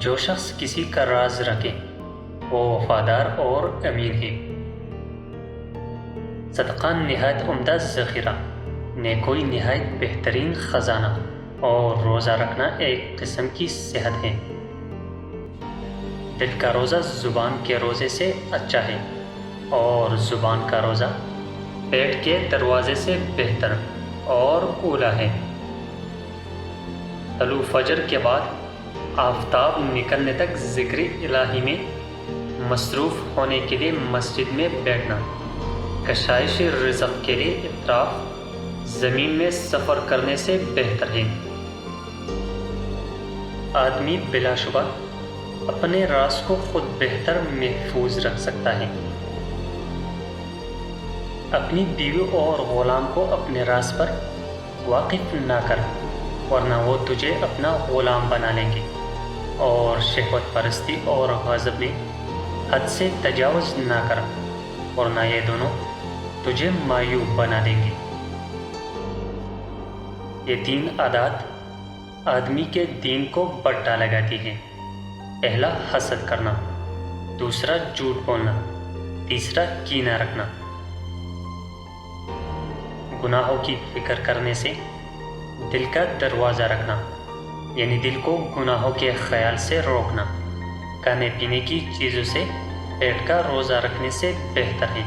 جو شخص کسی کا راز رکھے وہ وفادار اور امین ہے۔ صدقہ نہایت عمدہ ذخیرہ، نیکوئی نہایت بہترین خزانہ، اور روزہ رکھنا ایک قسم کی صحت ہے۔ دل کا روزہ زبان کے روزے سے اچھا ہے، اور زبان کا روزہ پیٹ کے دروازے سے بہتر اور اولی ہے۔ طلوع فجر کے بعد آفتاب نکلنے تک ذکر الہی میں مصروف ہونے کے لیے مسجد میں بیٹھنا، کشائش رزق کے لیے اطراف زمین میں سفر کرنے سے بہتر ہے۔ آدمی بلا شبہ اپنے راز کو خود بہتر محفوظ رکھ سکتا ہے۔ اپنی بیوی اور غلام کو اپنے راز پر واقف نہ کر، ورنہ وہ تجھے اپنا غلام بنا لیں گے، اور شہوت پرستی اور غضب میں حد سے تجاوز نہ کر، ورنہ یہ دونوں تجھے معیوب بنا دیں گے۔ یہ 3 عادات آدمی کے دین کو بٹا لگاتی ہیں۔ پہلا حسد کرنا، دوسرا جھوٹ بولنا، تیسرا کینہ رکھنا۔ گناہوں کی فکر کرنے سے دل کا دروازہ رکھنا، یعنی دل کو گناہوں کے خیال سے روکنا، کھانے پینے کی چیزوں سے پیٹ کا روزہ رکھنے سے بہتر ہے۔